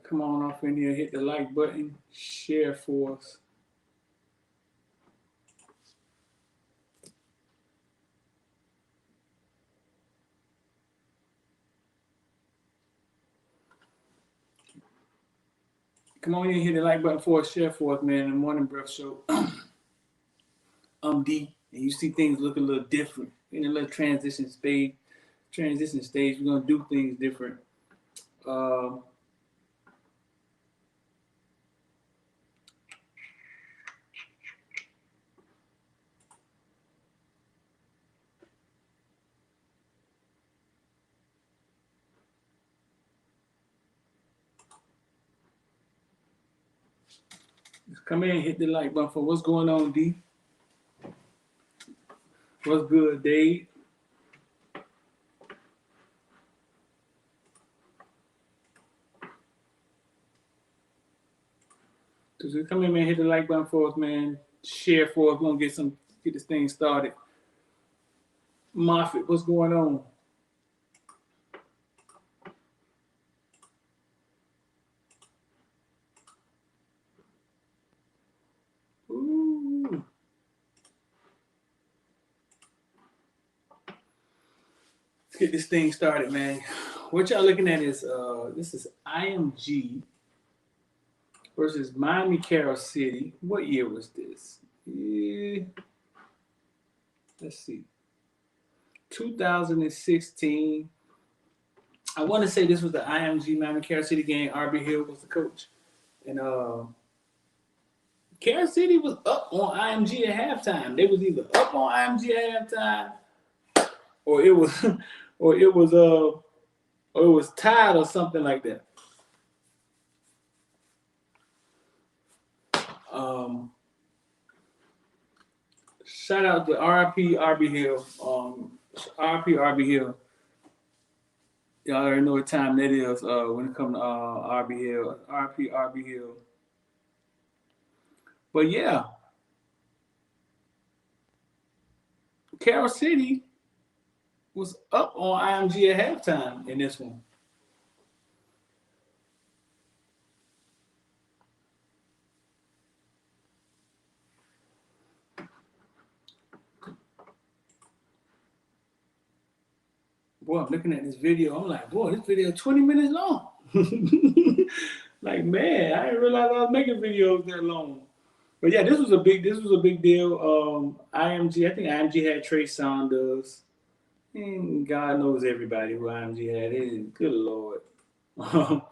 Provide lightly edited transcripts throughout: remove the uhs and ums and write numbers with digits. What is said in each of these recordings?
Come on off in here, hit the like button, share for us. Come on in, hit the like button for us, share for us, man. The Morning Breath Show. I'm D, and you see things look a little different in a little transition stage. We're gonna do things different. Come in, hit the like button for what's going on, D. What's good, Dave? So come in, man, hit the like button for us, man. Share for us. We're gonna get this thing started. Moffitt, what's going on? Ooh. Let's get this thing started, man. What y'all looking at is this is IMG versus Miami Carol City. What year was this? Let's see. 2016. I want to say this was the IMG Miami Carol City game. RB Hill was the coach. And Carol City was up on IMG at halftime. They was either up on IMG at halftime or it was tied or something like that. Shout out to RP RB Hill. RP RB Hill. Y'all already know what time that is when it comes to RB Hill. RP RB Hill. But yeah, Carol City was up on IMG at halftime in this one. Boy, I'm looking at this video. I'm like, boy, this video 20 minutes long. Like, man, I didn't realize I was making videos that long. But yeah, this was a big deal. IMG, I think IMG had Trey Saunders. And God knows everybody who IMG had. Good Lord. Who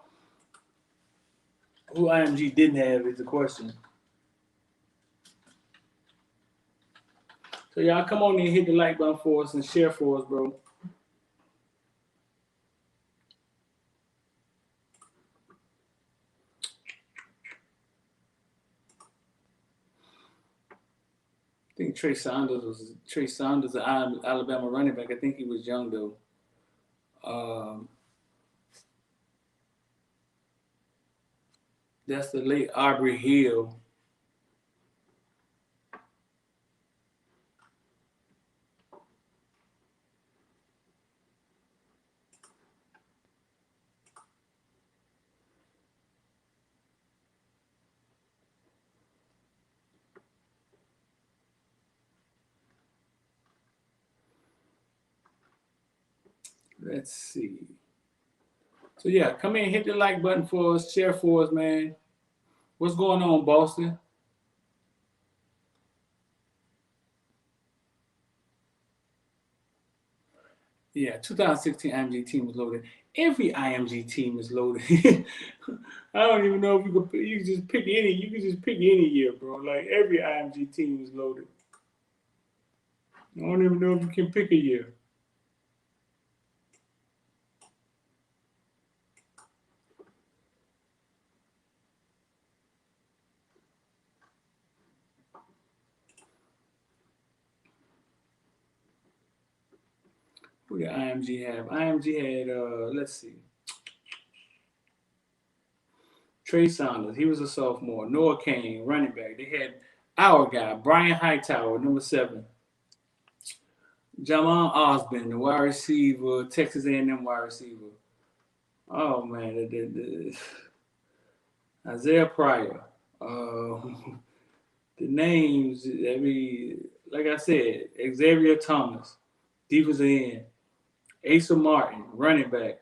IMG didn't have is the question. So y'all come on and hit the like button for us and share for us, bro. I think Trey Saunders, an Alabama running back. I think he was young though. That's the late Aubrey Hill. Let's see. So yeah, come in, hit the like button for us, share for us, man. What's going on, Boston? Yeah, 2016 IMG team was loaded. Every IMG team is loaded. I don't even know if you can just pick any. You can just pick any year, bro. Like every IMG team is loaded. I don't even know if you can pick a year. Who did IMG have? IMG had let's see. Trey Saunders, he was a sophomore. Noah Kane, running back. They had our guy, Brian Hightower, number 7. Jamon Osborne, the wide receiver, Texas A&M wide receiver. Oh, man. Isaiah Pryor. The names, I mean, like I said, Xavier Thomas, defensive end. Asa Martin, running back.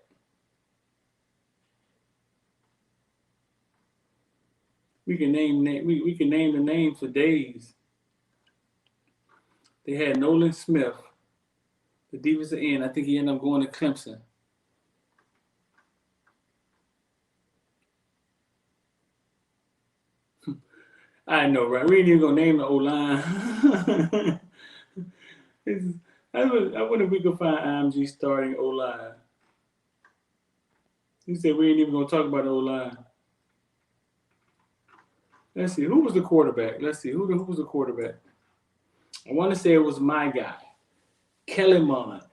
We can name the names for days. They had Nolan Smith, the defensive end. I think he ended up going to Clemson. I know, right? We ain't even gonna name the O-line. I wonder if we could find IMG starting O-line. He said we ain't even gonna talk about the O-line. Let's see, who was the quarterback? Let's see, who was the quarterback? I want to say it was my guy, Kelly Mond.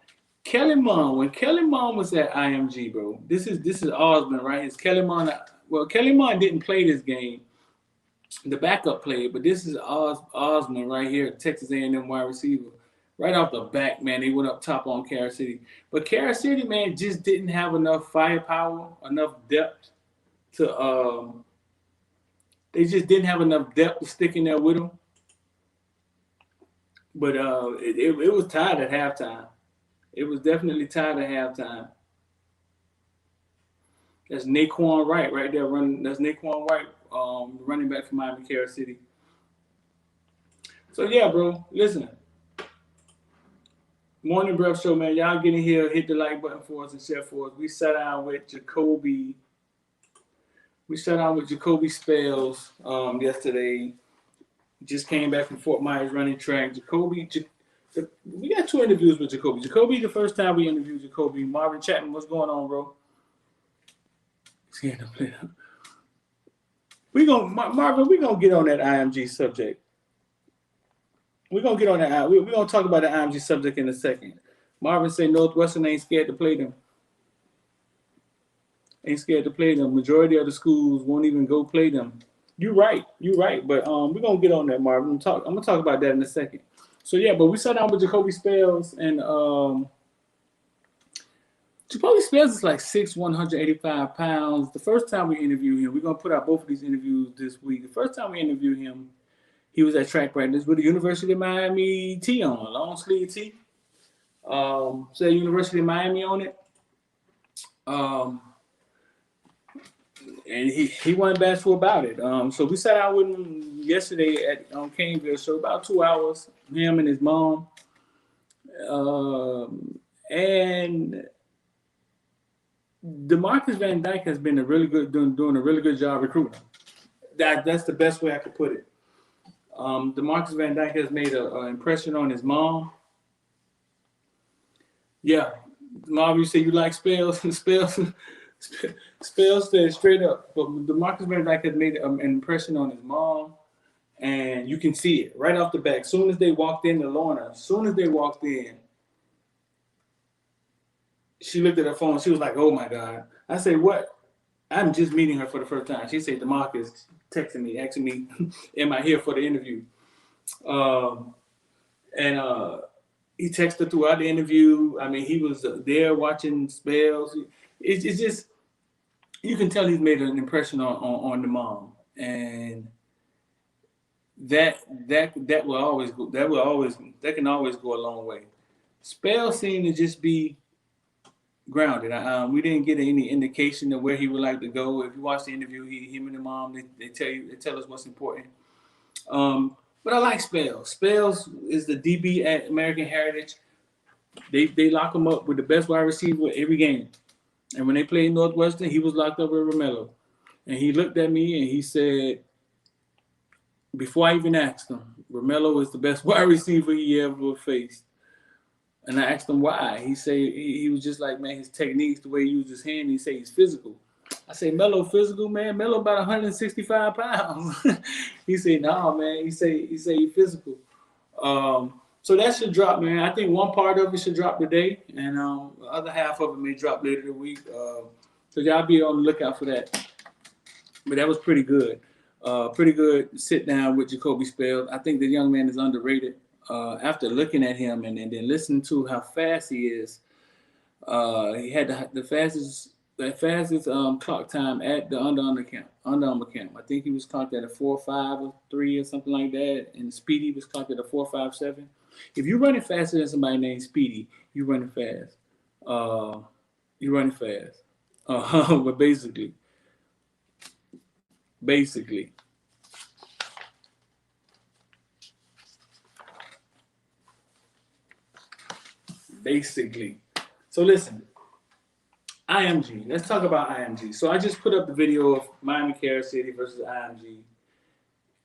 When Kelly Mond was at IMG, bro, this is Osborne, right? It's Kelly Mond. Well, Kelly Mond didn't play this game. The backup played, but this is Osborne right here, Texas A&M wide receiver. Right off the back, man, they went up top on Carol City. But Carol City, man, just didn't have enough firepower, enough depth to they just didn't have enough depth to stick in there with them. But it was tied at halftime. It was definitely tied at halftime. That's Naquan Wright right there running. That's Naquan Wright, running back from Miami Carol City. So yeah, bro, listen. Morning Breath Show, man. Y'all get in here, hit the like button for us and share for us. We sat down with Jacoby. We sat down with Jacoby Spells yesterday. Just came back from Fort Myers running track. We got 2 interviews with Jacoby. Jacoby, the first time we interviewed Jacoby. Marvin Chapman, what's going on, bro? Marvin, we're gonna get on that IMG subject. We're gonna get on that. We're gonna talk about the IMG subject in a second. Marvin said Northwestern ain't scared to play them. Ain't scared to play them. Majority of the schools won't even go play them. You're right. But we're gonna get on that, Marvin. I'm gonna talk about that in a second. So yeah, but we sat down with Jacoby Spells, and Jacoby Spells is like 6'1", 185 pounds. The first time we interviewed him, we're gonna put out both of these interviews this week. The first time we interviewed him, he was at track practice with the University of Miami tee on, a long sleeve tee. Say University of Miami on it. And he wasn't bashful about it. So we sat out with him yesterday at Caneville Show, about 2 hours, him and his mom. And DeMarcus Van Dyke has been doing a really good job recruiting. That's the best way I could put it. DeMarcus Van Dyke has made an impression on his mom. Yeah, Mom, you say you like Spells. Spells said straight up, but DeMarcus Van Dyke has made an impression on his mom, and you can see it right off the back. As soon as they walked in to Lorna, she looked at her phone. She was like, "Oh my God!" I said, "What?" I'm just meeting her for the first time. She said, "DeMarcus texting me, asking me, am I here for the interview?" He texted her throughout the interview. I mean, he was there watching Spells. It's just, you can tell he's made an impression on the mom, and that can always go a long way. Spells seemed to just be grounded. We didn't get any indication of where he would like to go. If you watch the interview, him and the mom, they tell us what's important. But I like Spells. Spells is the DB at American Heritage. They lock him up with the best wide receiver every game. And when they played Northwestern, he was locked up with Romello. And he looked at me and he said, before I even asked him, Romello is the best wide receiver he ever faced. And I asked him why. He said he was just like, man, his techniques, the way he used his hand, he said he's physical. I say, Melo physical, man. Melo about 165 pounds. He said, no, man. He say he's physical. So that should drop, man. I think one part of it should drop today, and the other half of it may drop later in the week. So y'all be on the lookout for that. But that was pretty good. Pretty good sit down with Jacoby Spells. I think the young man is underrated. After looking at him and then listening to how fast he is, he had the fastest clock time at the Under Armour camp. I think he was clocked at a 4.5 or 3 or something like that, and Speedy was clocked at a 4.57. If you're running faster than somebody named Speedy, you're running fast. You're running fast. But basically, So listen, IMG. Let's talk about IMG. So I just put up the video of Miami Kansas City versus IMG,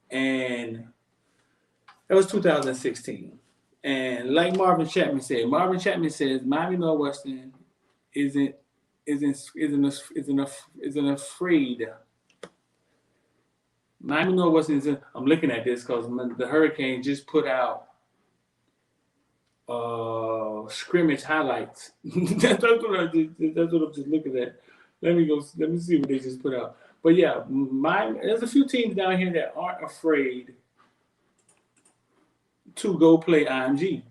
and that was 2016. And like Marvin Chapman says Miami Northwestern isn't afraid. Miami Northwestern isn't. I'm looking at this because the Hurricanes just put out scrimmage highlights. that's what I'm just looking at. Let me see what they just put out. But yeah, there's a few teams down here that aren't afraid to go play IMG.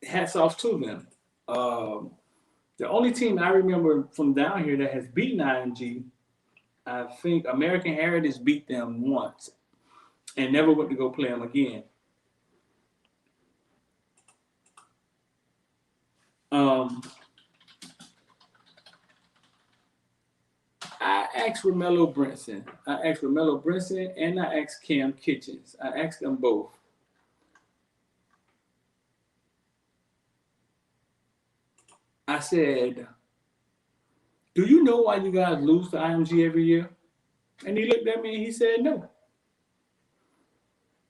Hats off to them. The only team I remember from down here that has beaten IMG, I think American Heritage beat them once and never went to go play them again. I asked Romello Brinson. And I asked Cam Kitchens. I asked them both. I said, do you know why you guys lose to IMG every year? And he looked at me and he said no.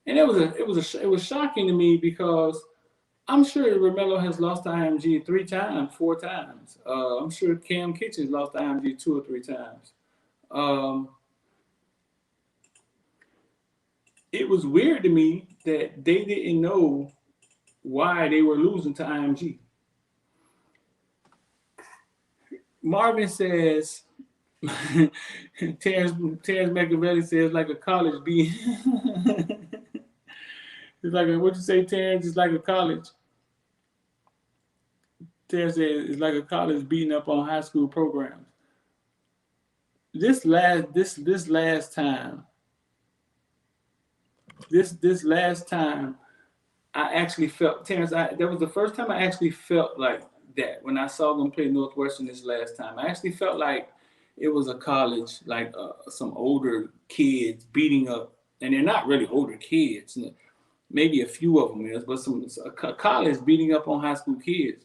And it was shocking to me because I'm sure Romello has lost to IMG 3 times, 4 times. I'm sure Cam Kitchens lost to IMG 2 or 3 times. It was weird to me that they didn't know why they were losing to IMG. Marvin says, Terrence McAvelli says, like a college being. It's like what you say, Terrence? It's like a college. Terrence says it's like a college beating up on high school programs. This last time, I actually felt, Terrence, that was the first time I actually felt like that when I saw them play Northwestern this last time. I actually felt like it was a college, like some older kids beating up, and they're not really older kids. Maybe a few of them is, but a college beating up on high school kids.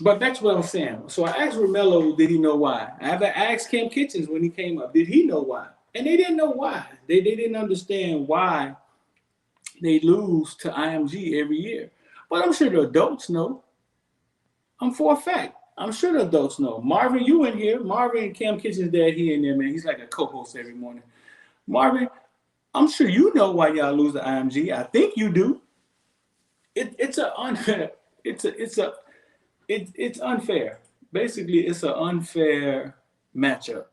But that's what I'm saying. So I asked Romello, did he know why? I asked Cam Kitchens when he came up, did he know why? And they didn't know why. They didn't understand why they lose to IMG every year. But I'm sure the adults know. For a fact, I'm sure the adults know. Marvin, you in here. Marvin, Cam Kitchens' dad, he in there, man. He's like a co-host every morning. Marvin, I'm sure you know why y'all lose to IMG. I think you do. It's unfair. Basically, it's an unfair matchup.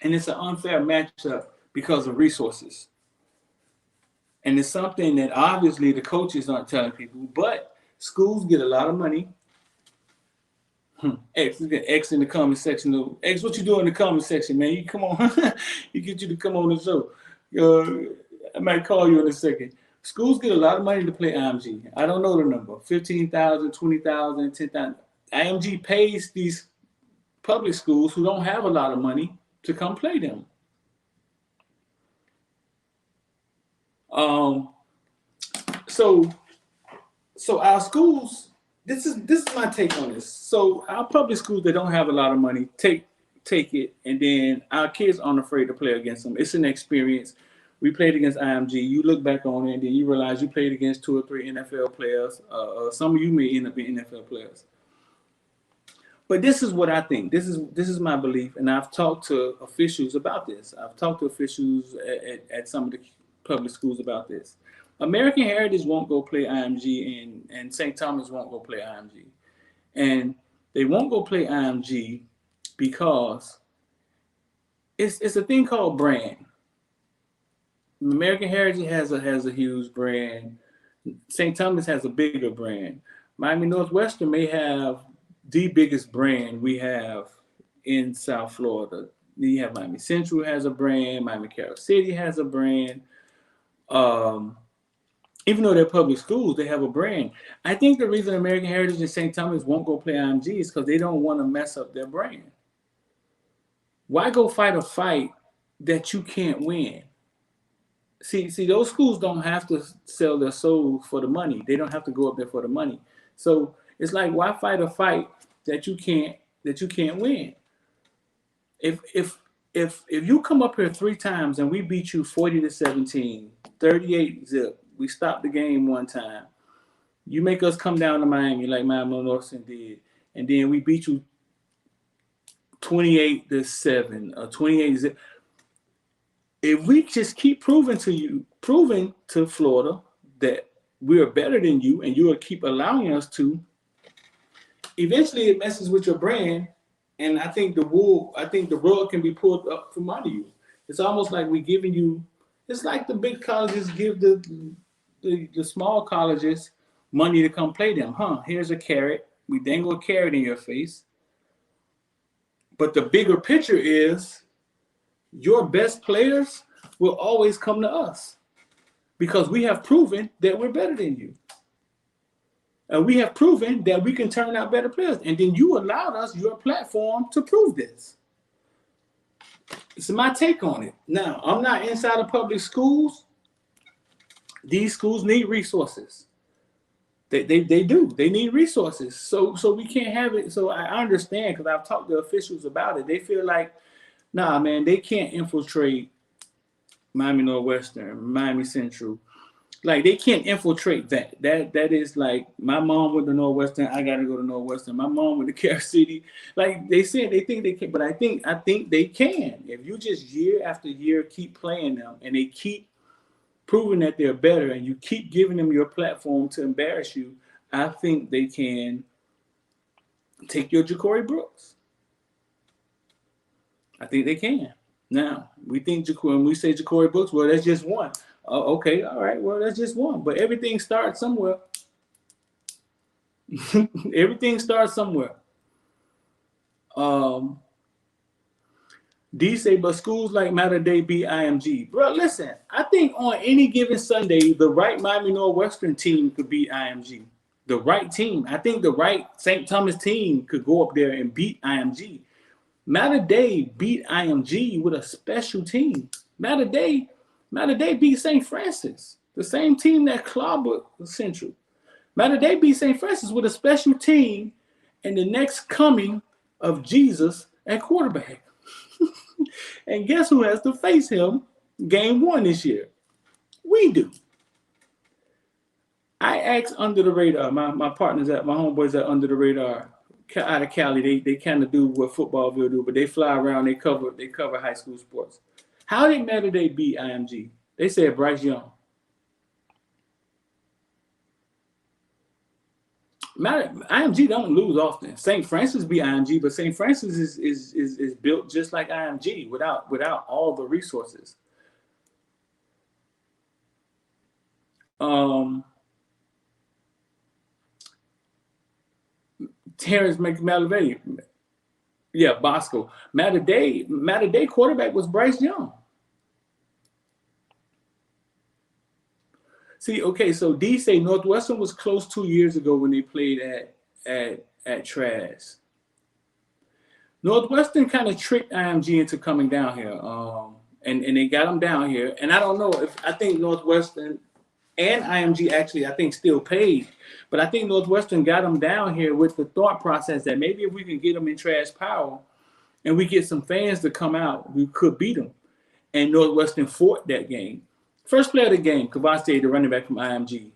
And it's an unfair matchup because of resources. And it's something that obviously the coaches aren't telling people, but schools get a lot of money. X, you get X in the comment section. X, what you do in the comment section, man? You come on. You get you to come on the show. I might call you in a second. Schools get a lot of money to play IMG. I don't know the number. 15,000, 20,000, 10,000. IMG pays these public schools who don't have a lot of money to come play them. So our schools, this is my take on this. So our public schools that don't have a lot of money take it, and then our kids aren't afraid to play against them. It's an experience. We played against IMG. You look back on it, and then you realize you played against 2 or 3 NFL players. Some of you may end up being NFL players. But this is what I think. This is my belief, and I've talked to officials about this. I've talked to officials at some of the public schools about this. American Heritage won't go play IMG, and St. Thomas won't go play IMG. And they won't go play IMG because it's a thing called brand. American Heritage has a huge brand. St. Thomas has a bigger brand. Miami Northwestern may have the biggest brand we have in South Florida. You have Miami Central has a brand. Miami Carol City has a brand. Even though they're public schools, they have a brand. I think the reason American Heritage and St. Thomas won't go play IMG is because they don't want to mess up their brand. Why go fight a fight that you can't win? See, those schools don't have to sell their souls for the money. They don't have to go up there for the money. So it's like, why fight a fight that you can't win? If you come up here 3 times and we beat you 40-17, 38 zip, we stopped the game one time. You make us come down to Miami like Miami Northwestern did, and then we beat you 28-7 or 28 zip. If we just keep proving to Florida that we are better than you, and you will keep allowing us to, eventually it messes with your brand, and I think the rug can be pulled up from under you. It's almost like we're giving you. It's like the big colleges give the small colleges money to come play them. Here's a carrot. We dangle a carrot in your face. But the bigger picture is your best players will always come to us because we have proven that we're better than you. And we have proven that we can turn out better players. And then you allowed us your platform to prove this. It's my take on it. Now, I'm not inside of public schools. These schools need resources. They do. They need resources. So we can't have it. So I understand, because I've talked to officials about it. They feel like, nah, man, they can't infiltrate Miami Northwestern, Miami Central. Like, they can't infiltrate that. That is like, my mom went to Northwestern, I gotta go to Northwestern. My mom went to Carol City. Like, they said they think they can, but I think they can. If you just year after year keep playing them and they keep proving that they're better and you keep giving them your platform to embarrass you, I think they can take your Jacoby Brooks. I think they can. Now, we think when we say Jacoby Brooks, well, that's just one. Okay, all right, well, that's just one. But everything starts somewhere. Everything starts somewhere. D say, but schools like Mater Dei beat IMG. Bro, listen, I think on any given Sunday, the right Miami Northwestern team could beat IMG. The right team. I think the right St. Thomas team could go up there and beat IMG. Mater Dei beat IMG with a special team. Mater Dei beat St. Francis, the same team that clobbered Central. Matter Dei beat St. Francis with a special team and the next coming of Jesus at quarterback. And guess who has to face him game 1 this year? We do. I asked Under the Radar, my partners my homeboys at Under the Radar out of Cali, they kind of do what football will do, but they fly around, they cover high school sports. How did Matter Dei beat IMG? They said Bryce Young. IMG don't lose often. St. Francis beat IMG, but St. Francis is built just like IMG without all the resources. Terrence McMalavey. Yeah, Bosco. Matter Dei quarterback was Bryce Young. See, okay, so D say Northwestern was close 2 years ago when they played at Trash. Northwestern kind of tricked IMG into coming down here, and they got them down here. And I don't know I think Northwestern and IMG actually, I think, still paid. But I think Northwestern got them down here with the thought process that maybe if we can get them in Trash Power and we get some fans to come out, we could beat them. And Northwestern fought that game. First play of the game, Kavase, the running back from IMG,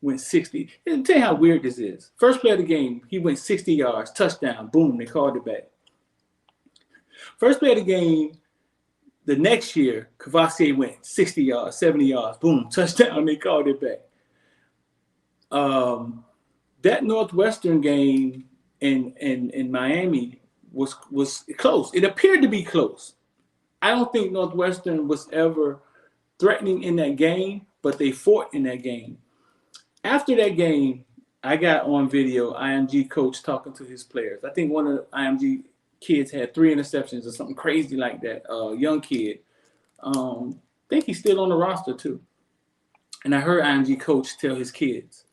went 60. I'll tell you how weird this is. First play of the game, he went 60 yards, touchdown, boom, they called it back. First play of the game, the next year, Kavase went 60 yards, 70 yards, boom, touchdown, they called it back. That Northwestern game in Miami was close. It appeared to be close. I don't think Northwestern was ever threatening in that game, but they fought in that game. After that game, I got on video IMG coach talking to his players. I think one of the IMG kids had 3 interceptions or something crazy like that. Young kid. I think he's still on the roster too. And I heard IMG coach tell his kids,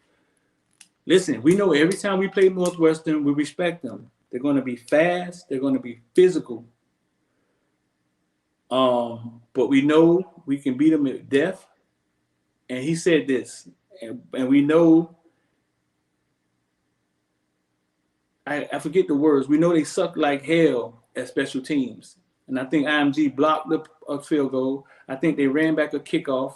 listen, we know every time we play Northwestern, we respect them. They're going to be fast. They're going to be physical. But we know we can beat them at death. And he said this, and we know, I forget the words, we know they suck like hell at special teams. And I think IMG blocked a field goal. I think they ran back a kickoff.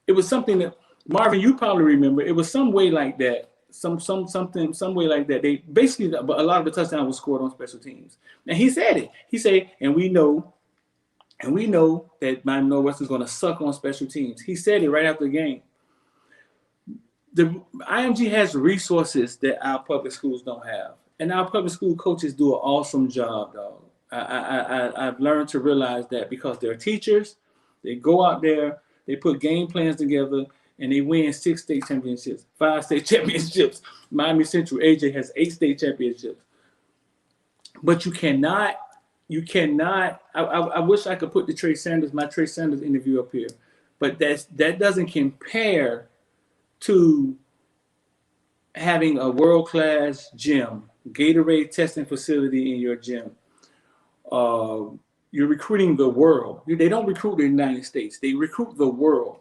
It was something that, Marvin, you probably remember, it was some way like that. Some way like that. They basically, but a lot of the touchdowns were scored on special teams. And he said it. He said, and we know that my Northwestern's going to suck on special teams. He said it right after the game. The IMG has resources that our public schools don't have, and our public school coaches do an awesome job, dog. I've learned to realize that because they're teachers, they go out there, they put game plans together, and they win 6 state championships, 5 state championships. Miami Central, AJ, has 8 state championships. But you cannot, I wish I could put my Trey Sanders interview up here, but that doesn't compare to having a world-class gym, Gatorade testing facility in your gym. You're recruiting the world. They don't recruit the United States. They recruit the world.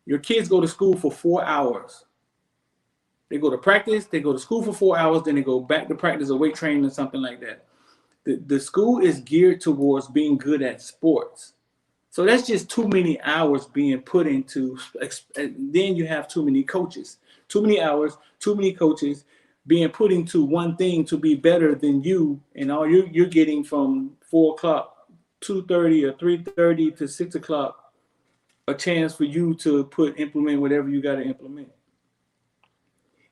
Your kids go to school for 4 hours. They go to practice, they go to school for 4 hours, then they go back to practice or weight training or something like that. The school is geared towards being good at sports. So that's just too many hours being put into, then you have too many coaches. Too many hours, too many coaches being put into one thing to be better than you, and all you're getting from 4 o'clock, 2:30 or 3:30 to 6 o'clock, a chance for you to implement whatever you got to implement.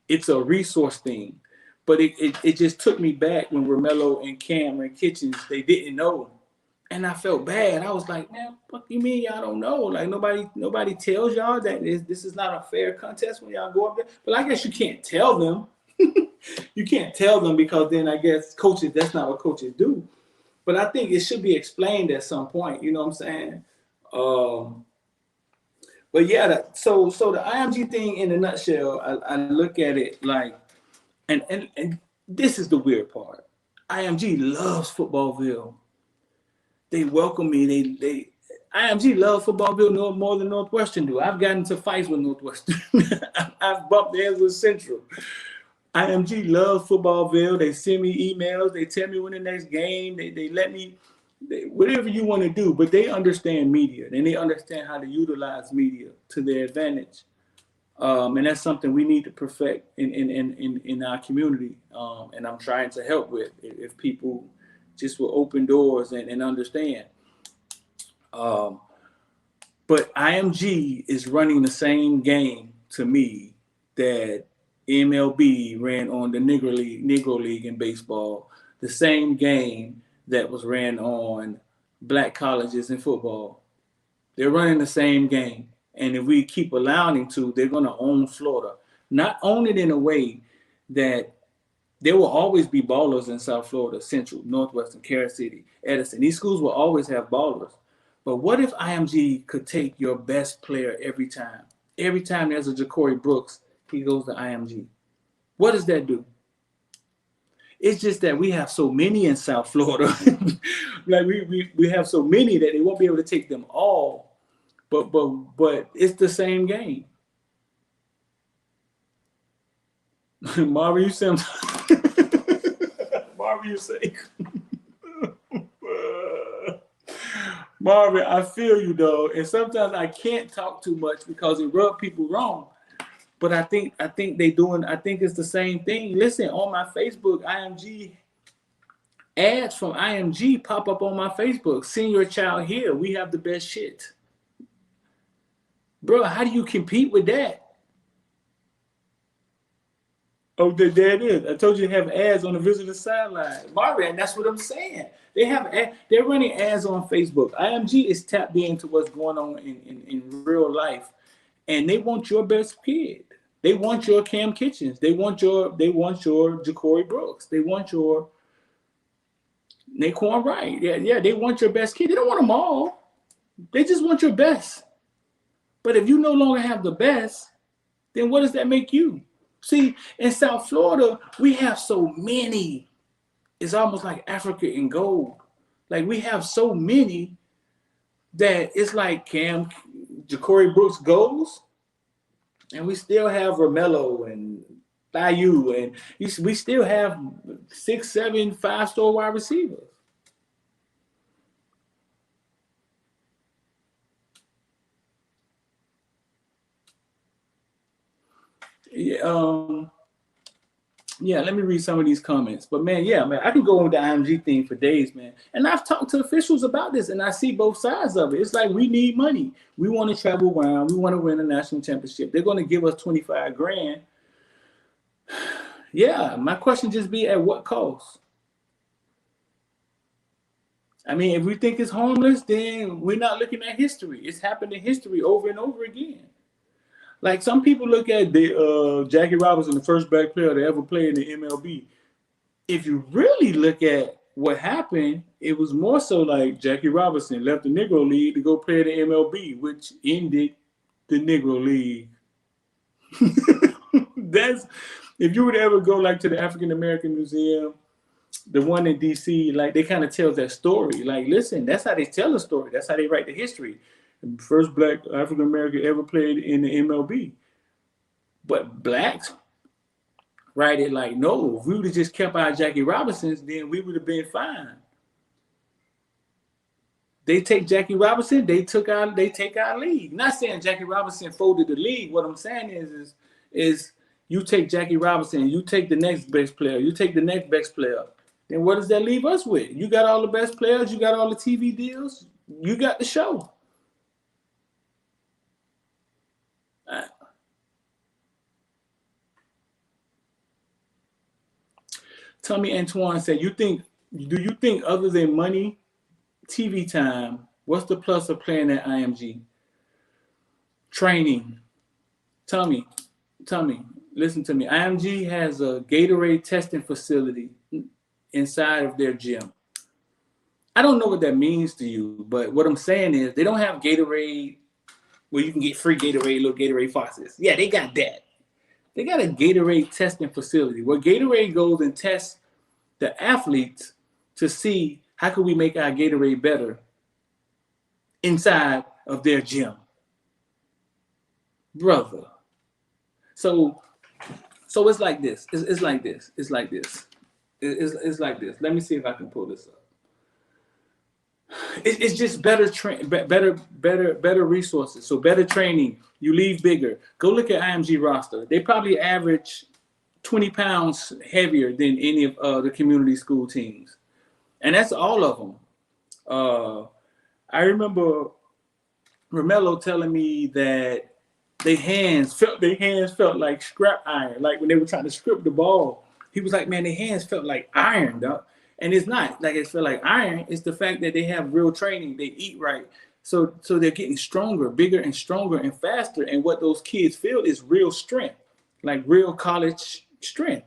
It's a resource thing. But it just took me back when Romello and Cam and Kitchens, they didn't know. And I felt bad. I was like, man, what do you mean y'all don't know? Like nobody tells y'all that this is not a fair contest when y'all go up there. But I guess you can't tell them. You can't tell them because then I guess coaches, that's not what coaches do. But I think it should be explained at some point. You know what I'm saying? But yeah, so the IMG thing in a nutshell, I look at it like, and this is the weird part. IMG loves Footballville. They welcome me. They IMG loves Footballville more than Northwestern do. I've gotten into fights with Northwestern. I've bumped heads with Central. IMG loves Footballville. They send me emails. They tell me when the next game. They let me, whatever you want to do. But they understand media, and they understand how to utilize media to their advantage. And that's something we need to perfect in our community. And I'm trying to help with if people just will open doors and understand. But IMG is running the same game to me that MLB ran on the Negro League in baseball, the same game that was ran on black colleges in football. They're running the same game. And if we keep allowing them to, they're going to own Florida. Not own it in a way that there will always be ballers in South Florida, Central, Northwestern, Carol City, Edison. These schools will always have ballers. But what if IMG could take your best player every time? Every time there's a Jacoby Brooks, he goes to IMG. What does that do? It's just that we have so many in South Florida. Like we have so many that they won't be able to take them all. But it's the same game. Marvin, you say Marvin, you say Marvin, I feel you though. And sometimes I can't talk too much because it rubs people wrong. But I think I think it's the same thing. Listen, on my Facebook, IMG ads from IMG pop up on my Facebook. Send your child here. We have the best shit. Bro, how do you compete with that? Oh, there it is. I told you to have ads on the visitor sideline. Marvin, that's what I'm saying. They're running ads on Facebook. IMG is tapped into what's going on in real life. And they want your best kid. They want your Cam Kitchens. They want your Ja'Cory Brooks. They want your Naquan Wright. Yeah, they want your best kid. They don't want them all. They just want your best. But if you no longer have the best, then what does that make you? See, in South Florida, we have so many. It's almost like Africa in gold. Like we have so many that it's like Ja'Cory Brooks goes, and we still have Romello and Bayou, and we still have 6, 7, 5-star wide receivers. Yeah, let me read some of these comments. But man, I can go on with the IMG thing for days, man. And I've talked to officials about this, and I see both sides of it. It's like we need money. We want to travel around. We want to win a national championship. They're going to give us 25 grand. Yeah, my question just be at what cost? I mean, if we think it's harmless, then we're not looking at history. It's happened in history over and over again. Like some people look at the Jackie Robinson, the first black player to ever play in the MLB. If you really look at what happened, it was more so like Jackie Robinson left the Negro League to go play in the MLB, which ended the Negro League. That's if you would ever go like to the African American Museum, the one in DC, like they kind of tells that story. Like, listen, that's how they tell a story. That's how they write the history. The first black African American ever played in the MLB. But blacks write it like, no, if we would have just kept our Jackie Robinsons, then we would have been fine. They take Jackie Robinson, they take our league. Not saying Jackie Robinson folded the league. What I'm saying is you take Jackie Robinson, you take the next best player, you take the next best player. Then what does that leave us with? You got all the best players, you got all the TV deals, you got the show. Tommy Antoine said, do you think other than money, TV time, what's the plus of playing at IMG? Training. Tommy, listen to me. IMG has a Gatorade testing facility inside of their gym. I don't know what that means to you, but what I'm saying is they don't have Gatorade where you can get free Gatorade, little Gatorade faucets. Yeah, they got that. They got a Gatorade testing facility where Gatorade goes and tests the athletes to see how can we make our Gatorade better inside of their gym. Brother. So it's like this. It's like this. It's like this. It's like this. Let me see if I can pull this up. It's just better resources. So better training. You leave bigger. Go look at IMG roster. They probably average 20 pounds heavier than any of the community school teams. And that's all of them. I remember Romello telling me that their hands felt like scrap iron, like when they were trying to script the ball. He was like, man, their hands felt like iron, dog. And it's not like it felt like iron. It's the fact that they have real training. They eat right. So they're getting stronger, bigger and stronger and faster. And what those kids feel is real strength, like real college strength.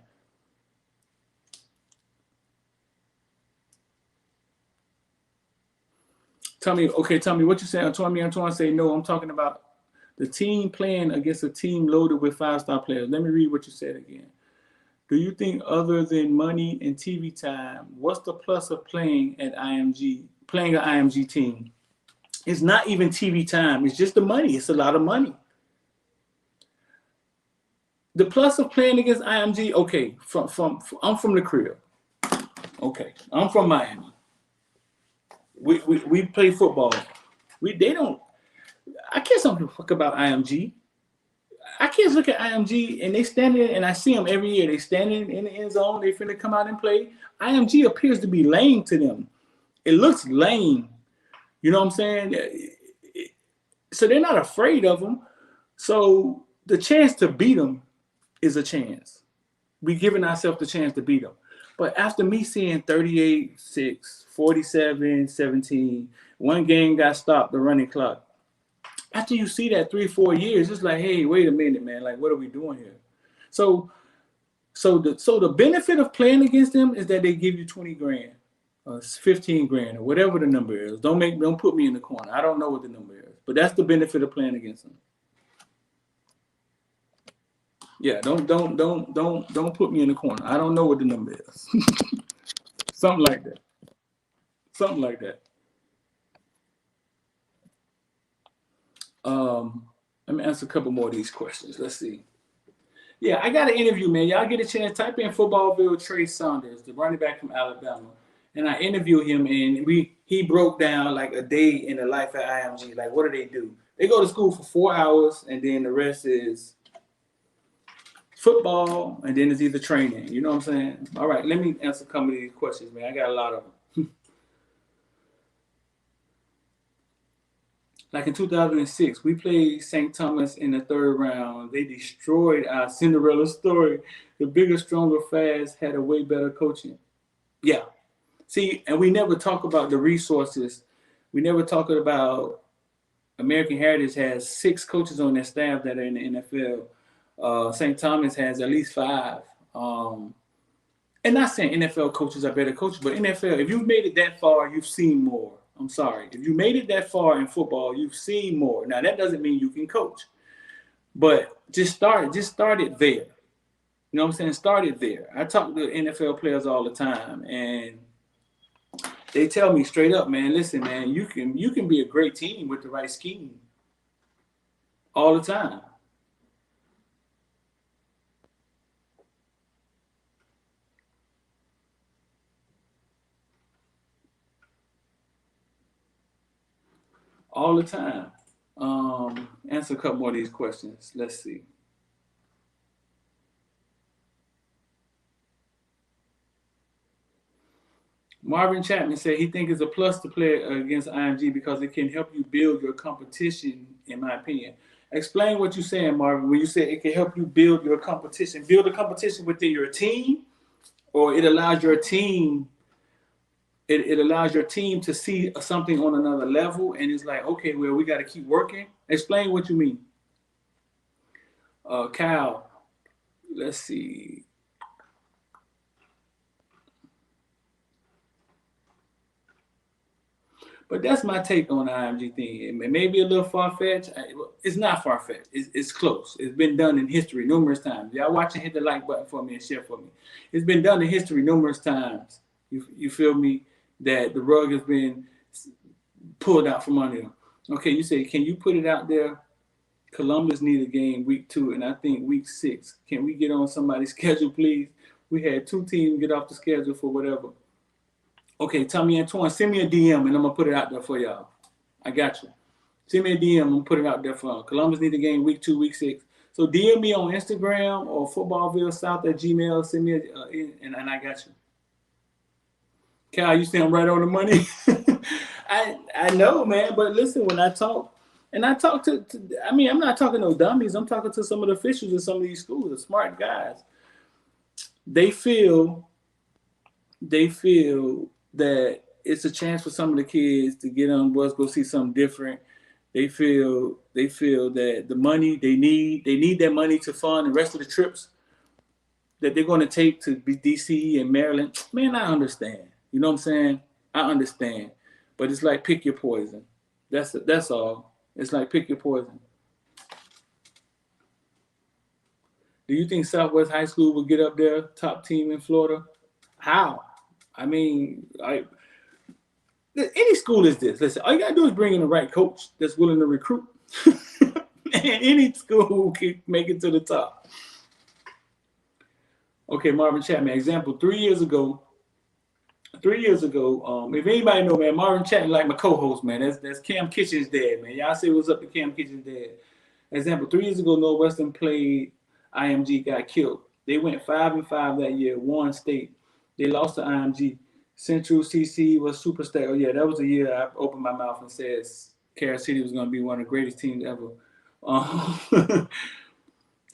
Tell me, what you say? Antoine say, no, I'm talking about the team playing against a team loaded with 5-star players. Let me read what you said again. Do you think other than money and TV time, what's the plus of playing an IMG team? It's not even TV time. It's just the money. It's a lot of money. The plus of playing against IMG, okay, I'm from the crib. Okay, I'm from Miami. We play football. I can't something fuck about IMG. I kids look at IMG and they standing, and I see them every year. They standing in the end zone. They finna come out and play. IMG appears to be lame to them. It looks lame. You know what I'm saying? So they're not afraid of them. So the chance to beat them is a chance. we giving ourselves the chance to beat them. But after me seeing 38-6, 47-17, one game got stopped, the running clock. After you see that 3-4 years, it's like, hey, wait a minute, man. Like, what are we doing here? So the benefit of playing against them is that they give you 20 grand, 15 grand, or whatever the number is. Don't put me in the corner. I don't know what the number is, but that's the benefit of playing against them. Yeah, don't put me in the corner. I don't know what the number is. Something like that. Something like that. Let me answer a couple more of these questions. Let's see. Yeah, I got an interview, man. Y'all get a chance, type in Footballville Trey Saunders, the running back from Alabama. And I interviewed him, and he broke down like a day in the life at IMG. Like, what do? They go to school for 4 hours, and then the rest is football, and then it's either training. You know what I'm saying? All right, let me answer some of these questions, man. I got a lot of them. Like in 2006, we played St. Thomas in the 3rd round. They destroyed our Cinderella story. The bigger, stronger, fast had a way better coaching. Yeah. See, and we never talk about the resources. We never talk about American Heritage has 6 coaches on their staff that are in the NFL. St. Thomas has at least 5. And not saying NFL coaches are better coaches, but NFL, if you've made it that far, you've seen more. I'm sorry. If you made it that far in football, you've seen more. Now, that doesn't mean you can coach. But just start it there. You know what I'm saying? Start it there. I talk to NFL players all the time, and they tell me straight up, man, listen, man, you can be a great team with the right scheme all the time. All the time. Answer a couple more of these questions. Let's see. Marvin Chapman said he thinks it's a plus to play against IMG because it can help you build your competition, in my opinion. Explain what you're saying, Marvin, when you say it can help you build your competition. Build a competition within your team, or it allows your team it allows your team to see something on another level, and it's like, okay, well, we got to keep working. Explain what you mean. Kyle, let's see. But that's my take on the IMG thing. It may be a little far-fetched. It's not far-fetched. It's close. It's been done in history numerous times. Y'all watching, hit the like button for me and share for me. It's been done in history numerous times. You feel me? That the rug has been pulled out from under them. Okay, you say, can you put it out there? Columbus need a game week 2, and I think week 6. Can we get on somebody's schedule, please? We had 2 teams get off the schedule for whatever. Okay, Tommy Antoine, send me a DM, and I'm going to put it out there for y'all. I got you. Send me a DM, I'm going to put it out there for y'all. Columbus need a game week 2, week 6. So DM me on Instagram or footballvillesouth@gmail. Send me and I got you. Cal, you see I'm right on the money. I know, man, but listen, when I talk, and I talk to I'm not talking no dummies. I'm talking to some of the officials in some of these schools, the smart guys. They feel that it's a chance for some of the kids to get on bus, go see something different. They feel that the money they need that money to fund the rest of the trips that they're going to take to DC and Maryland. Man, I understand. You know what I'm saying? I understand. But it's like pick your poison. That's all. It's like pick your poison. Do you think Southwest High School will get up there, top team in Florida? How? I mean, any school is this. Listen, all you got to do is bring in the right coach that's willing to recruit. And any school can make it to the top. Okay, Marvin Chapman, example, 3 years ago, if anybody know, man, Marvin Chapman, like my co-host, man, that's Cam Kitchen's dad, man. Y'all say what's up to Cam Kitchen's dad. Example, 3 years ago, Northwestern played IMG, got killed. They went 5-5 that year, won state. They lost to IMG. Central CC was super stacked. Oh, yeah, that was the year I opened my mouth and said Carol City was going to be one of the greatest teams ever.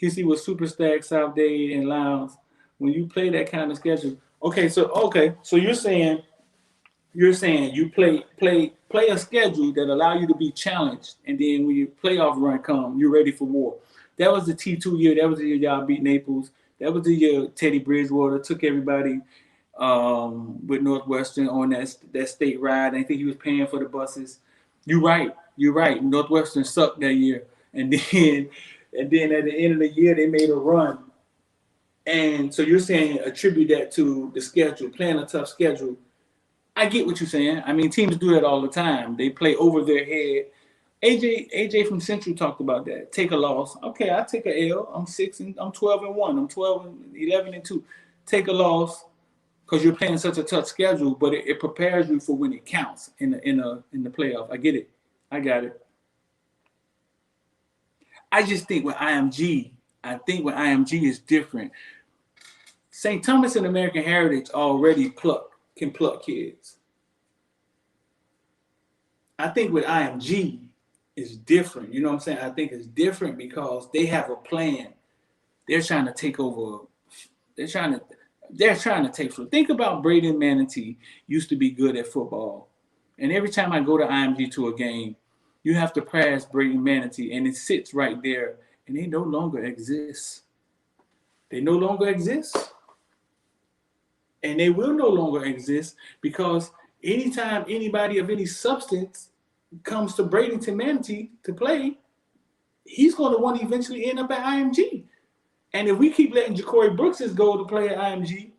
TC was super stacked, South Day, and Lowndes when you play that kind of schedule. Okay, so you're saying you play a schedule that allow you to be challenged, and then when your playoff run come, you're ready for war. That was the T2 year. That was the year y'all beat Naples. That was the year Teddy Bridgewater took everybody with Northwestern on that state ride. I think he was paying for the buses. You're right. You're right. Northwestern sucked that year, and then at the end of the year they made a run. And so you're saying attribute that to the schedule, playing a tough schedule. I get what you're saying. I mean, teams do that all the time. They play over their head. AJ from Central talked about that. Take a loss. Okay, I take a L. I'm 12-1. I'm 11-2. Take a loss because you're playing such a tough schedule, but it prepares you for when it counts in the playoff. I get it. I got it. I just think with IMG is different. St. Thomas and American Heritage already can pluck kids. I think with IMG is different. You know what I'm saying? I think it's different because they have a plan. They're trying to take over. They're trying to take. Think about Braden Manatee used to be good at football, and every time I go to IMG to a game, you have to pass Braden Manatee, and it sits right there, and they no longer exist. They no longer exist. And they will no longer exist because anytime anybody of any substance comes to Bradenton Manatee to play, he's going to want to eventually end up at IMG. And if we keep letting Jacoby Brooks go to play at IMG,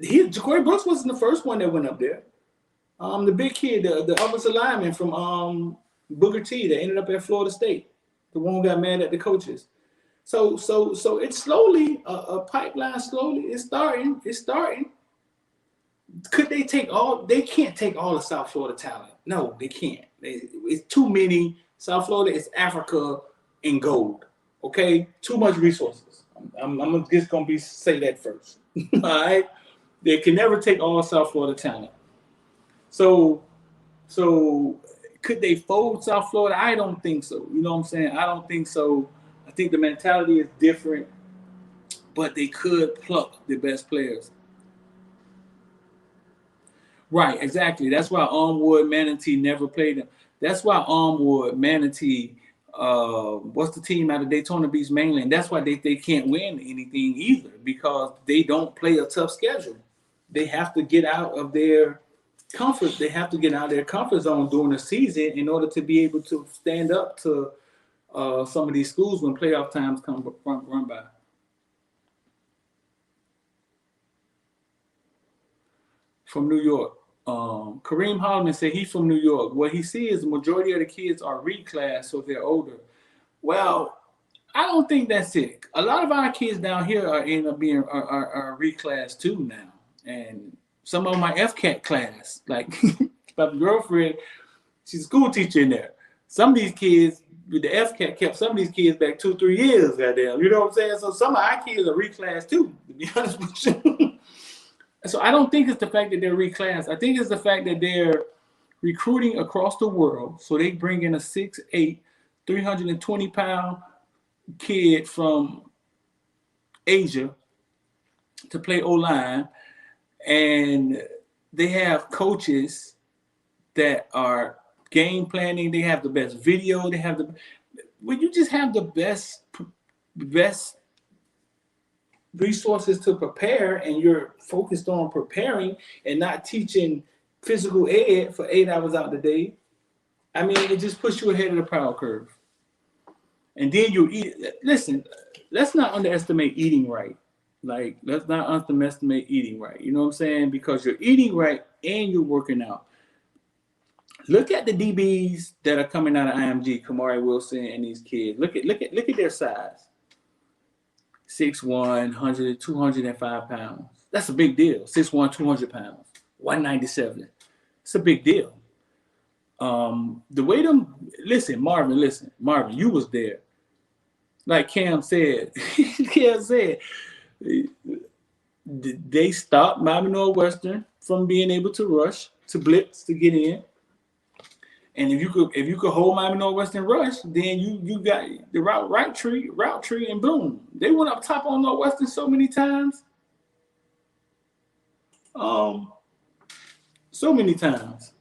Jacoby Brooks wasn't the first one that went up there. The big kid, the offensive lineman from Booker T that ended up at Florida State, the one who got mad at the coaches. So it's slowly a pipeline. Slowly, it's starting. Could they take all? They can't take all of South Florida talent. No, they can't. It's too many. South Florida is Africa in gold. Okay, too much resources. I'm just gonna say that first. All right, they can never take all South Florida talent. So could they fold South Florida? I don't think so. You know what I'm saying? I don't think so. I think the mentality is different, but they could pluck the best players. Right, exactly. That's why Armwood Manatee never played them. That's why Armwood Manatee, what's the team out of Daytona Beach mainland? That's why they can't win anything either, because they don't play a tough schedule. They have to get out of their comfort. They have to get out of their comfort zone during the season in order to be able to stand up to some of these schools when playoff times run by. From New York. Kareem Holloman said he's from New York. What he sees is the majority of the kids are reclassed, so they're older. Well, I don't think that's it. A lot of our kids down here are end up being are reclassed too now. And some of my FCAT class, like my girlfriend, she's a school teacher in there. Some of these kids with the FCAT kept some of these kids back 2-3 years, goddamn. You know what I'm saying? So some of our kids are reclassed too, to be honest with you. So I don't think it's the fact that they're reclassed. I think it's the fact that they're recruiting across the world. So they bring in a 6'8", 320-pound kid from Asia to play O-line. And they have coaches that are game planning. They have the best video. They have when you just have the best resources to prepare, and you're focused on preparing and not teaching physical ed for 8 hours out the day. I mean, it just puts you ahead of the power curve. And then you eat. Listen, let's not underestimate eating right. Like, let's not underestimate eating right. You know what I'm saying? Because you're eating right and you're working out. Look at the DBs that are coming out of IMG, Kamari Wilson and these kids. Look at their size. 6'1", 205 pounds. That's a big deal. 6'1", 200 pounds. 197. It's a big deal. The way Marvin, you was there. Like Cam said, they stopped Miami Northwestern from being able to rush, to blitz, to get in. And if you could hold Miami Northwestern rush, then you got the route tree, and boom, they went up top on Northwestern so many times. Um, so many times.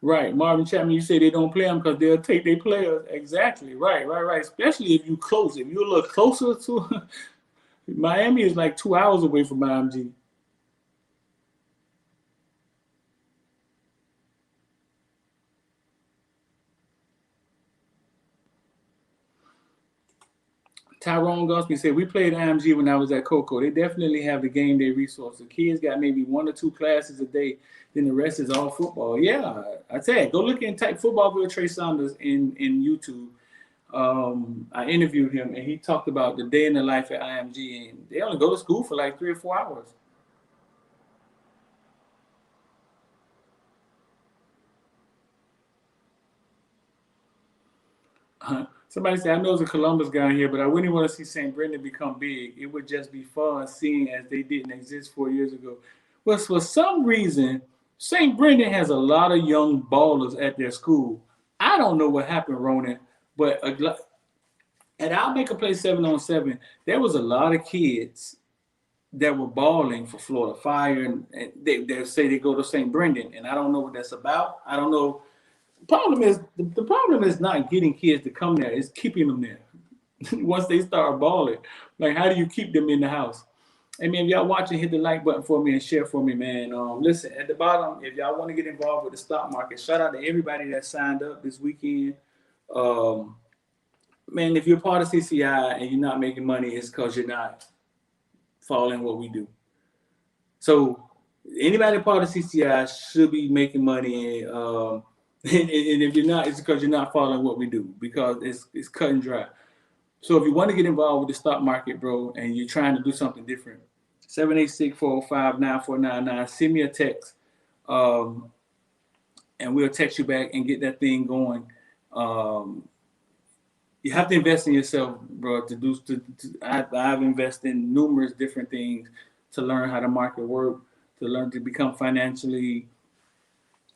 Right, Marvin Chapman. You say they don't play them because they'll take their players. Exactly. Right. Especially if you close. If you're a little closer to Miami, is like 2 hours away from IMG. Tyrone Gosby said, we played IMG when I was at Coco. They definitely have the game day resource. The kids got maybe 1 or 2 classes a day. Then the rest is all football. Yeah, I tell you, go look and type football with Trey Saunders in YouTube. I interviewed him, and he talked about the day in the life at IMG, and they only go to school for like 3 or 4 hours. Somebody said, I know there's a Columbus guy here, but I wouldn't want to see St. Brendan become big. It would just be fun seeing as they didn't exist 4 years ago. Well, for some reason, St. Brendan has a lot of young ballers at their school. I don't know what happened, Ronan, but at I'll Make a Play 7-on-7, there was a lot of kids that were balling for Florida Fire, and they say they go to St. Brendan, and I don't know what that's about. I don't know. The problem is not getting kids to come there; it's keeping them there. Once they start balling, like how do you keep them in the house? I mean, if y'all watching, hit the like button for me and share for me, man. Listen, at the bottom, if y'all want to get involved with the stock market, shout out to everybody that signed up this weekend. Man, if you're part of CCI and you're not making money, it's because you're not following what we do. So anybody part of CCI should be making money, and if you're not, it's because you're not following what we do, because it's cut and dry. So if you want to get involved with the stock market, bro, and you're trying to do something different, 786-405-9499, send me a text, and we'll text you back and get that thing going. You have to invest in yourself, bro. I've invested in numerous different things to learn how the market work, to learn to become financially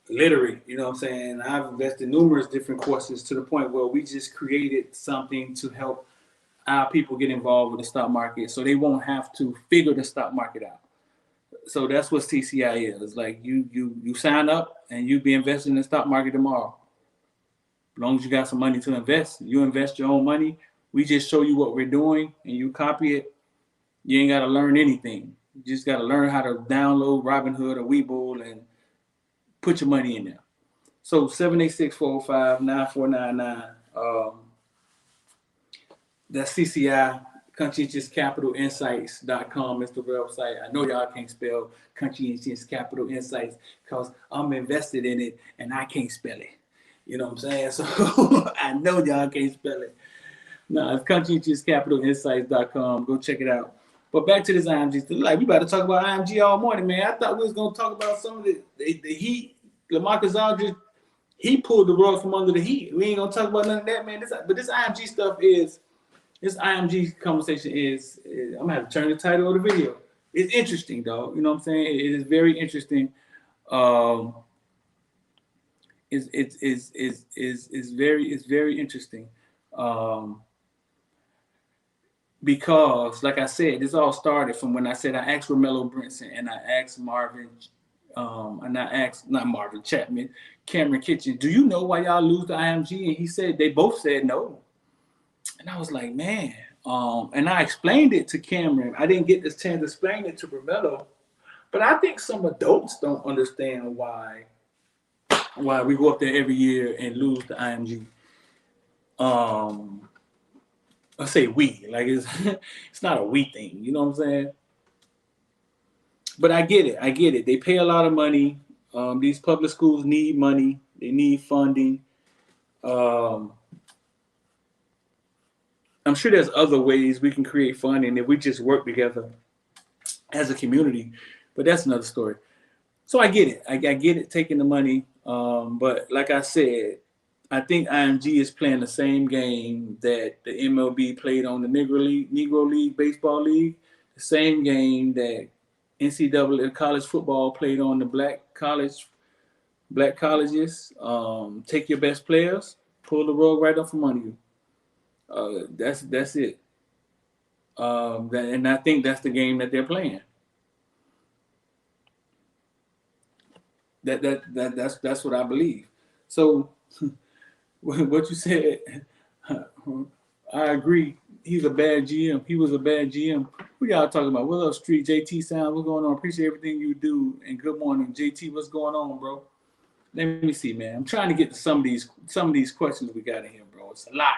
literate. You know what I'm saying? I've invested in numerous different courses to the point where we just created something to help our people get involved with the stock market, so they won't have to figure the stock market out. So that's what CCI is. It's like you sign up and you be investing in the stock market tomorrow. As long as you got some money to invest, you invest your own money. We just show you what we're doing and you copy it. You ain't got to learn anything. You just got to learn how to download Robinhood or Webull and put your money in there. So 786-405-9499. That's CCI, ConscientiousCapitalInsights.com is the website. I know y'all can't spell Conscientious Capital Insights because I'm invested in it and I can't spell it. You know what I'm saying? So I know y'all can't spell it. No, it's ConscientiousCapitalInsights.com. Go check it out. But back to this IMG. Like, we about to talk about IMG all morning, man. I thought we was going to talk about some of the Heat. LaMarcus Aldridge, he pulled the rug from under the Heat. We ain't going to talk about none of that, man. But this IMG stuff is, this IMG conversation is, I'm going to have to turn the title of the video. It's interesting, dog. You know what I'm saying? It is very interesting. It's very interesting. Because, like I said, this all started from when I said I asked Romello Brinson and I asked Marvin, and I asked, not Marvin Chapman, Cameron Kitchen, do you know why y'all lose to IMG? And he said, they both said no. And I was like, man. And I explained it to Cameron. I didn't get this chance to explain it to Romello. But I think some adults don't understand why we go up there every year and lose to IMG. I say we, like it's not a we thing, you know what I'm saying? But I get it. They pay a lot of money. These public schools need money. They need funding. I'm sure there's other ways we can create funding if we just work together as a community. But that's another story. So I get it. I get it taking the money. But like I said, I think IMG is playing the same game that the MLB played on the Negro League Baseball League, the same game that NCAA college football played on the black colleges. Take your best players, pull the rug right up from under you. That's it. And I think that's the game that they're playing. That's what I believe. So what you said, I agree. He's a bad GM. He was a bad GM. Who y'all talking about? What up, Street? JT Sound, what's going on? Appreciate everything you do. And good morning, JT. What's going on, bro? Let me see, man. I'm trying to get to some of these questions we got in here, bro. It's a lot.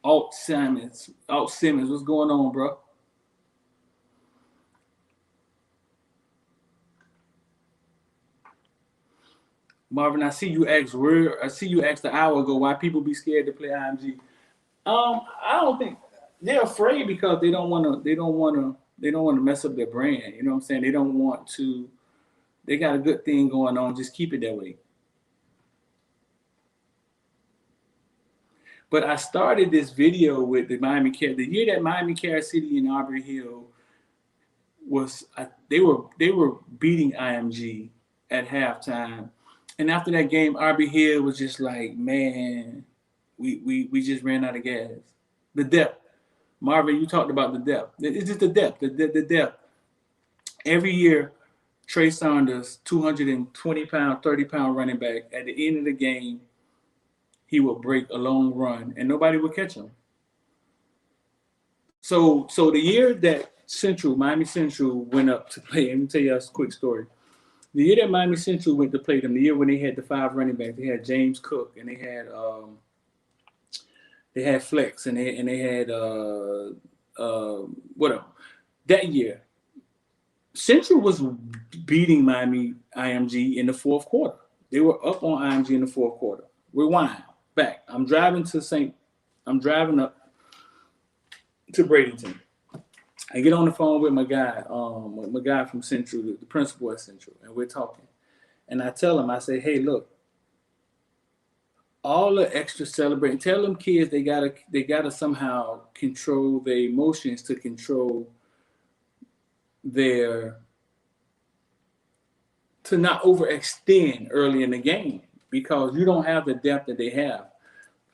Alt Simmons, what's going on, bro? Marvin, I see you asked an hour ago why people be scared to play IMG. I don't think they're afraid because they don't want to mess up their brand. You know what I'm saying? They don't want to. They got a good thing going on. Just keep it that way. But I started this video with the year that Miami Carey City and Aubrey Hill they were beating IMG at halftime, and after that game, Aubrey Hill was just like, man, we just ran out of gas. The depth, Marvin, you talked about the depth. It's just the depth, the depth. Every year, Trey Sanders, 220-pound, 30-pound running back, at the end of the game, he would break a long run, and nobody would catch him. So the year that Miami Central went up to play, let me tell you a quick story. The year that Miami Central went to play them, the year when they had the 5 running backs, they had James Cook and they had Flex and they had whatever. That year, Central was beating Miami IMG in the fourth quarter. They were up on IMG in the fourth quarter. Rewind back. I'm driving up to Bradenton. I get on the phone with my guy from Central, the principal at Central, and we're talking. And I tell him, I say, hey, look, all the extra celebrating, tell them kids they gotta somehow control their emotions to control to not overextend early in the game because you don't have the depth that they have.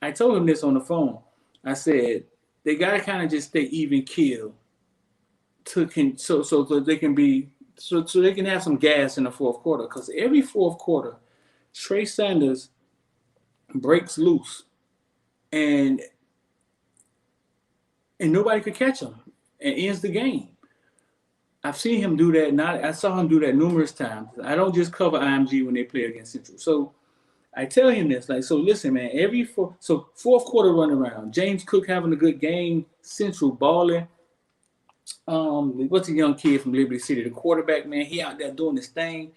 I told him this on the phone. I said, they gotta kind of just stay even keel so they can have some gas in the fourth quarter. Because every fourth quarter, Trey Sanders breaks loose and nobody could catch him and ends the game. I've seen him do that. I saw him do that numerous times. I don't just cover IMG when they play against Central. So I tell him this, so listen, man, fourth quarter run around, James Cook having a good game, Central balling. What's a young kid from Liberty City? The quarterback, man, he out there doing his thing.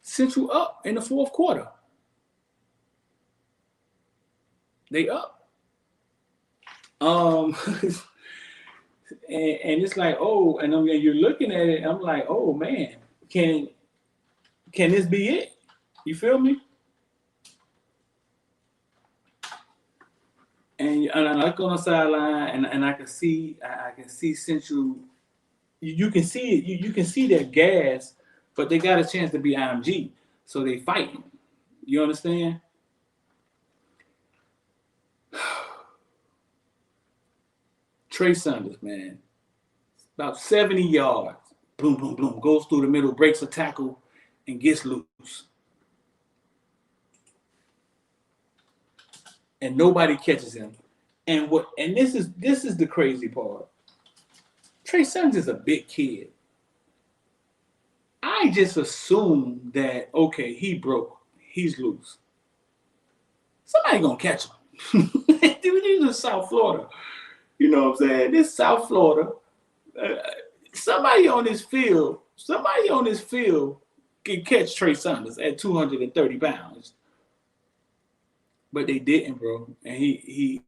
Central up in the fourth quarter. They up. And it's like, oh, and you're looking at it, I'm like, oh man, can this be it? You feel me? And I look on the sideline, and I can see Central. You can see it. You can see their gas, but they got a chance to be IMG, so they fighting. You understand? Trey Sanders, man, about 70 yards. Boom, boom, boom. Goes through the middle, breaks a tackle, and gets loose. And nobody catches him. And this is the crazy part. Trey Sanders is a big kid. I just assumed that, okay, he broke. He's loose. Somebody gonna catch him. This is South Florida. You know what I'm saying? This South Florida. Somebody on this field can catch Trey Sanders at 230 pounds. But they didn't, bro. And he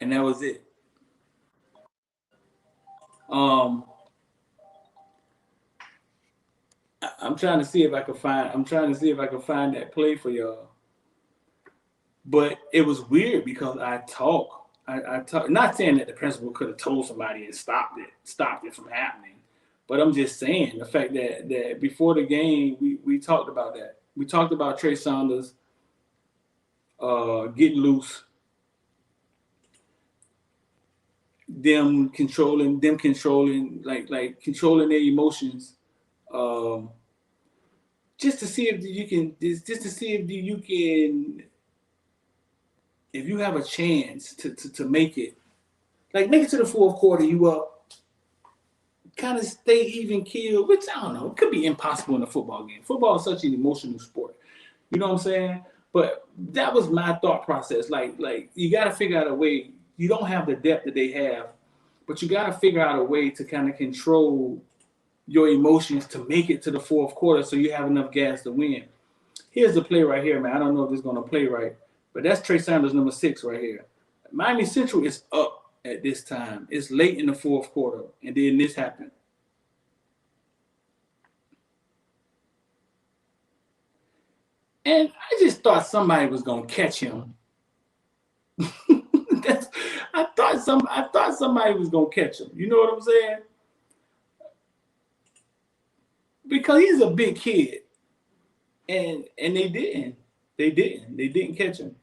and that was it. I'm trying to see if I can find. I'm trying to see if I can find that play for y'all. But it was weird because I talk. Not saying that the principal could have told somebody and stopped it from happening. But I'm just saying the fact that before the game we talked about that. We talked about Trey Saunders getting loose, them controlling like controlling their emotions, just to see if you can if you have a chance to make it, like make it to the fourth quarter, you up, kind of stay even keel, which I don't know, it could be impossible in a football game. Football is such an emotional sport. You know what I'm saying? But that was my thought process. Like you got to figure out a way. You don't have the depth that they have, but you got to figure out a way to kind of control your emotions to make it to the fourth quarter so you have enough gas to win. Here's the play right here, man. I don't know if it's going to play right, but that's Trey Sanders, number 6 right here. Miami Central is up at this time. It's late in the fourth quarter, and then this happened. And I just thought somebody was going to catch him. I thought somebody was going to catch him. You know what I'm saying? Because he's a big kid. And they didn't. They didn't catch him.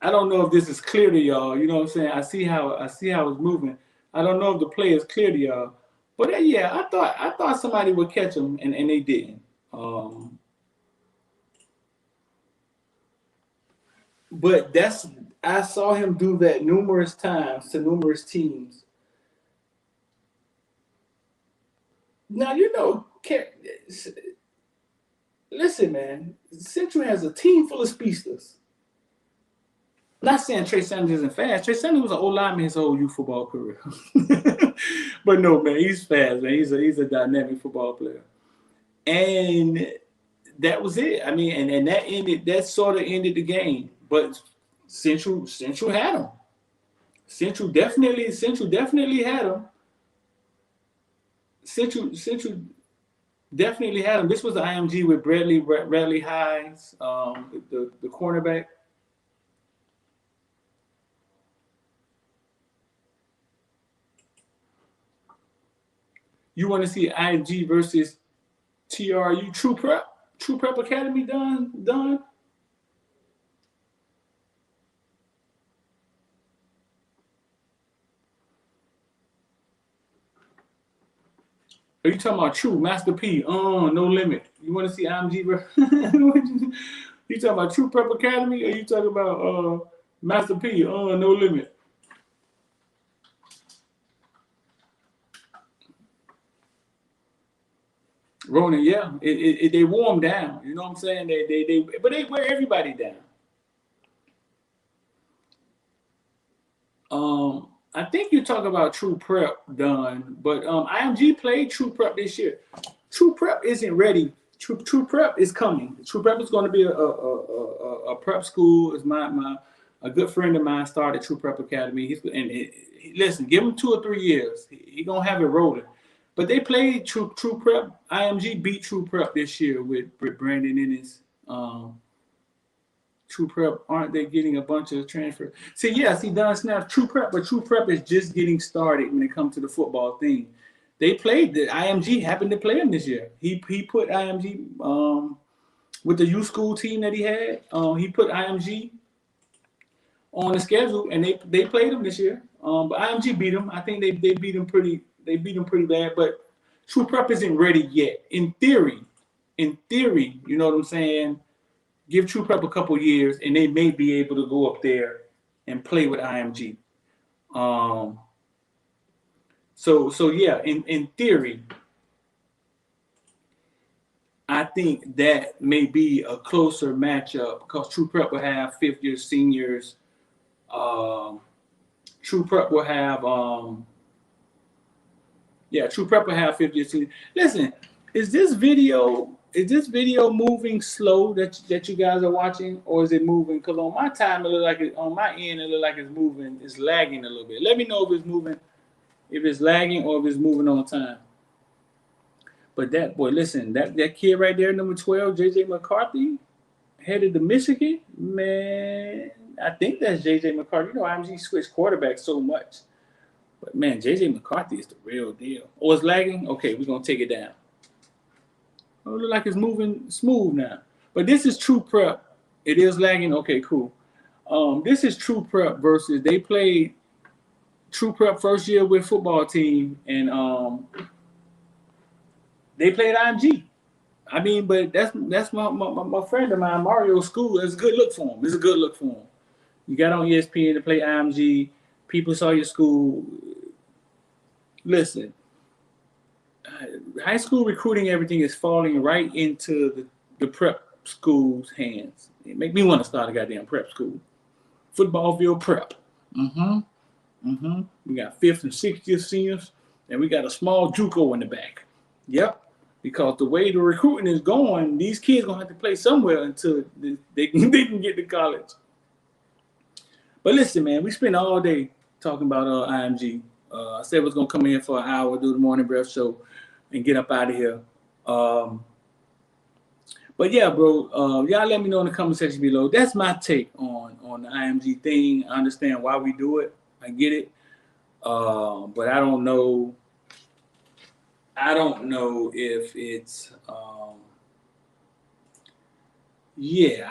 I don't know if this is clear to y'all. You know what I'm saying? I see how it's moving. I don't know if the play is clear to y'all. But yeah, I thought somebody would catch him, and they didn't. But I saw him do that numerous times to numerous teams. Now listen, man. Central has a team full of speedsters. Not saying Trey Sanders isn't fast. Trey Sanders was an old lineman his whole youth football career. But no, man, he's fast, man. He's a dynamic football player. And that was it. I mean, and that sort of ended the game. But Central had him. Central definitely had him. Central definitely had him. This was the IMG with Bradley Hines, the cornerback. You want to see IMG versus TRU True Prep Academy done? Are you talking about True Master P? No limit. You want to see IMG? You talking about True Prep Academy? Or you talking about Master P? No limit. Ronan, yeah, they wore them down. You know what I'm saying? But they wear everybody down. I think you talk about True Prep done, but IMG played True Prep this year. True Prep isn't ready. True Prep is coming. True Prep is going to be a prep school. Is a good friend of mine started True Prep Academy. Listen, give him 2 or 3 years. He gonna have it rolling. But they played True Prep. IMG beat True Prep this year with Brandon Inniss. True Prep, aren't they getting a bunch of transfers? See, Don Snap, True Prep, but True Prep is just getting started when it comes to the football thing. They played the IMG happened to play him this year. He put IMG with the youth school team that he had. He put IMG on the schedule, and they played him this year. But IMG beat him. I think they beat him pretty. They beat him pretty bad. But True Prep isn't ready yet. In theory, you know what I'm saying? Give True Prep a couple years, and they may be able to go up there and play with IMG. So yeah, in theory, I think that may be a closer matchup because True Prep will have 5th-year seniors. True Prep will have True Prep will have 5th-year seniors. Listen, is this video moving slow that you guys are watching, or is it moving? Because on my time, on my end, it look like it's moving. It's lagging a little bit. Let me know if it's moving, if it's lagging, or if it's moving on time. But that boy, listen, that kid right there, number 12, JJ McCarthy, headed to Michigan, man. I think that's JJ McCarthy. You know, IMG switched quarterbacks so much. But man, JJ McCarthy is the real deal. Oh, it's lagging? Okay, we're gonna take it down. Oh, it look like it's moving smooth now. But this is true prep. It is lagging. Okay, cool. This is true prep versus they played true prep first year with football team, and they played IMG. I mean, but that's my friend of mine, Mario School. It's a good look for him. It's a good look for him. You got on ESPN to play IMG. People saw your school. Listen, high school recruiting, everything is falling right into the prep school's hands. It make me want to start a goddamn prep school. Football field prep. We got 5th and 6th year seniors, and we got a small JUCO in the back. Yep. Because the way the recruiting is going, these kids gonna have to play somewhere until they can get to college. But listen, man, we spent all day talking about IMG. I said I was gonna come in for an hour, do the morning breath show, and get up out of here. But yeah, bro, y'all let me know in the comment section below. That's my take on the IMG thing. I understand why we do it. I get it. But I don't know. I don't know if it's, I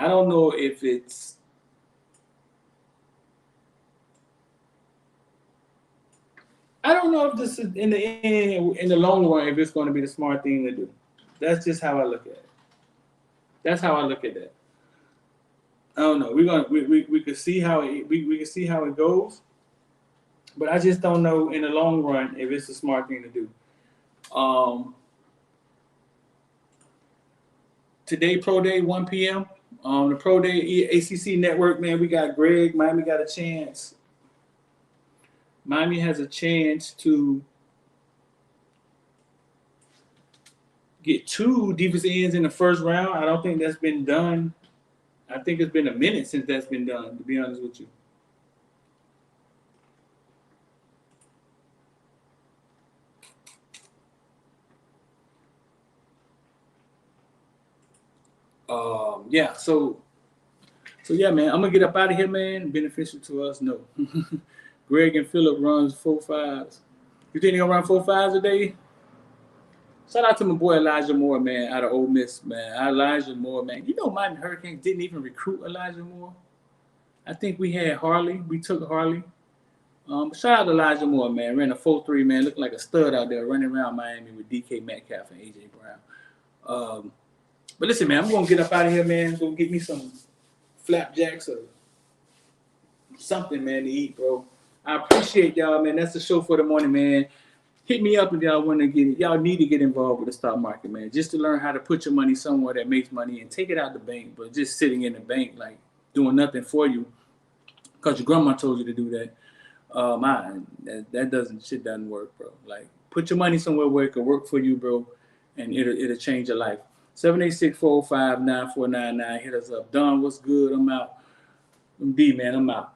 don't know if it's, I don't know if this is in the long run, if it's going to be the smart thing to do. That's just how I look at it. That's how I look at that. I don't know. We could see how we can see how it goes, but I just don't know in the long run if it's the smart thing to do. Today, Pro Day, 1 p.m. The Pro Day ACC Network, man, we got Greg. Miami got a chance. Miami has a chance to get 2 defensive ends in the first round. I don't think that's been done. I think it's been a minute since that's been done, to be honest with you. So yeah, man, I'm gonna get up out of here, man. Beneficial to us, no. Greg and Phillips runs 4.5s. You think they're gonna run 4.5s a day? Shout out to my boy Elijah Moore, man, out of Ole Miss, man. Elijah Moore, man. You know, Miami Hurricanes didn't even recruit Elijah Moore. I think we had Harley. We took Harley. Shout out to Elijah Moore, man. Ran a 4.3, man. Looked like a stud out there running around Miami with DK Metcalf and AJ Brown. But listen, man, I'm going to get up out of here, man. Go get me some flapjacks or something, man, to eat, bro. I appreciate y'all, man. That's the show for the morning, man. Hit me up if y'all want to get, y'all need to get involved with the stock market, man. Just to learn how to put your money somewhere that makes money and take it out the bank, but just sitting in the bank, like doing nothing for you because your grandma told you to do that. Shit doesn't work, bro. Like, put your money somewhere where it can work for you, bro, and it'll change your life. 786-405-9499. Hit us up. Don, what's good? I'm out. I'm D, man. I'm out.